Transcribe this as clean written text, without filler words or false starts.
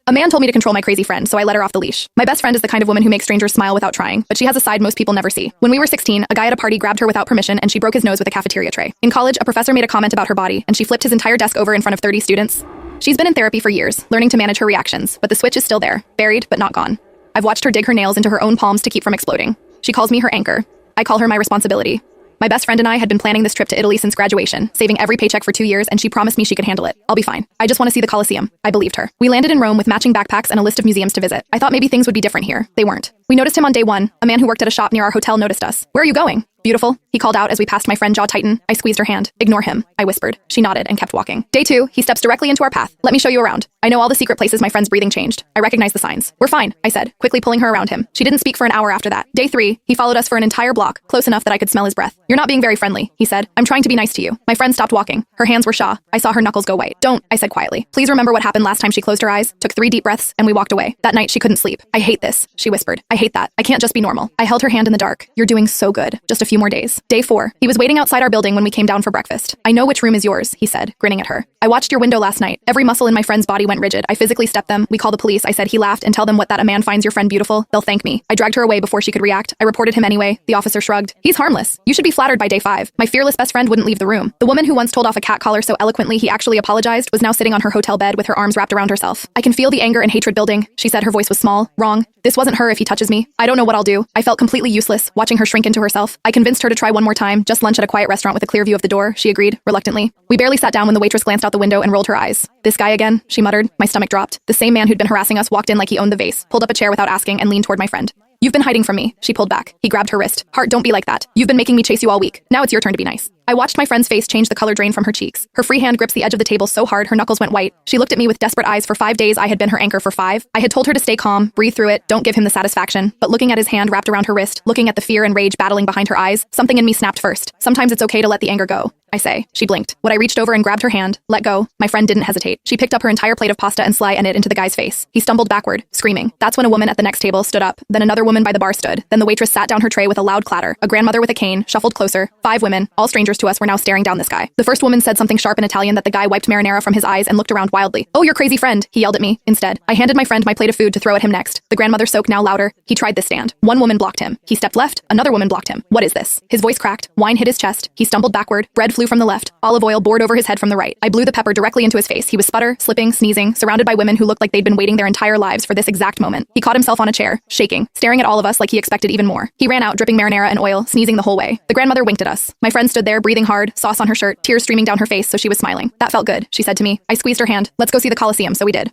A man told me to control my crazy friend, so I let her off the leash. My best friend is the kind of woman who makes strangers smile without trying, but she has a side most people never see. When we were 16, a guy at a party grabbed her without permission and she broke his nose with a cafeteria tray. In college, a professor made a comment about her body and she flipped his entire desk over in front of 30 students. She's been in therapy for years, learning to manage her reactions, but the switch is still there, buried but not gone. I've watched her dig her nails into her own palms to keep from exploding. She calls me her anchor. I call her my responsibility. My best friend and I had been planning this trip to Italy since graduation, saving every paycheck for 2 years, and she promised me she could handle it. I'll be fine. I just want to see the Colosseum. I believed her. We landed in Rome with matching backpacks and a list of museums to visit. I thought maybe things would be different here. They weren't. We noticed him on day 1. A man who worked at a shop near our hotel noticed us. "Where are you going?" "Beautiful," he called out as we passed my friend jaw tighten. I squeezed her hand. "Ignore him," I whispered. She nodded and kept walking. Day 2, he steps directly into our path. "Let me show you around." I know all the secret places my friend's breathing changed. I recognize the signs. "We're fine," I said, quickly pulling her around him. She didn't speak for an hour after that. Day 3, he followed us for an entire block, close enough that I could smell his breath. "You're not being very friendly," he said. "I'm trying to be nice to you." My friend stopped walking. Her hands were shaw. I saw her knuckles go white. "Don't," I said quietly. "Please remember what happened last time." She closed her eyes, took 3 deep breaths, and we walked away. That night she couldn't sleep. "I hate this," she whispered. "I hate that. I can't just be normal." I held her hand in the dark. "You're doing so good. Just a few more days." Day 4, he was waiting outside our building when we came down for breakfast. "I know which room is yours," he said, grinning at her. "I watched your window last night. Every muscle in my friend's body went rigid. I physically stepped them. We call the police." I said. He laughed. "And tell them what that a man finds your friend beautiful. They'll thank me." I dragged her away before she could react. I reported him anyway. The officer shrugged. "He's harmless. You should be flattered by day 5. My fearless best friend wouldn't leave the room. The woman who once told off a cat caller so eloquently he actually apologized was now sitting on her hotel bed with her arms wrapped around herself. "I can feel the anger and hatred building," she said. Her voice was small. "Wrong. This wasn't her if he touches me. I don't know what I'll do." I felt completely useless, watching her shrink into herself. I convinced her to try one more time, just lunch at a quiet restaurant with a clear view of the door. She agreed, reluctantly. We barely sat down when the waitress glanced out the window and rolled her eyes. "This guy again?" she muttered. My stomach dropped. The same man who'd been harassing us walked in like he owned the vase, pulled up a chair without asking, and leaned toward my friend. "You've been hiding from me." She pulled back. He grabbed her wrist. "Heart, don't be like that. You've been making me chase you all week. Now it's your turn to be nice." I watched my friend's face change, the color drain from her cheeks. Her free hand grips the edge of the table so hard her knuckles went white. She looked at me with desperate eyes. For 5 days I had been her anchor. For 5. I had told her to stay calm, breathe through it, don't give him the satisfaction. But looking at his hand wrapped around her wrist, looking at the fear and rage battling behind her eyes, something in me snapped first. Sometimes it's okay to let the anger go, I say. She blinked. When I reached over and grabbed her hand, let go, my friend didn't hesitate. She picked up her entire plate of pasta and sliced it into the guy's face. He stumbled backward, screaming. That's when a woman at the next table stood up. Then another woman by the bar stood. Then the waitress sat down her tray with a loud clatter. A grandmother with a cane shuffled closer. 5 women, all strangers to us, were now staring down this guy. The first woman said something sharp in Italian that the guy wiped marinara from his eyes and looked around wildly. "Oh, your crazy friend," he yelled at me. Instead, I handed my friend my plate of food to throw at him next. The grandmother spoke now louder. He tried this stand. One woman blocked him. He stepped left. Another woman blocked him. "What is this?" His voice cracked. Wine hit his chest. He stumbled backward. Bread flew from the left. Olive oil poured over his head from the right. I blew the pepper directly into his face. He was sputter, slipping, sneezing, surrounded by women who looked like they'd been waiting their entire lives for this exact moment. He caught himself on a chair, shaking, staring at all of us like he expected even more. He ran out, dripping marinara and oil, sneezing the whole way. The grandmother winked at us. My friend stood there, breathing hard, sauce on her shirt, tears streaming down her face, so she was smiling. "That felt good," she said to me. I squeezed her hand. "Let's go see the Colosseum," so we did.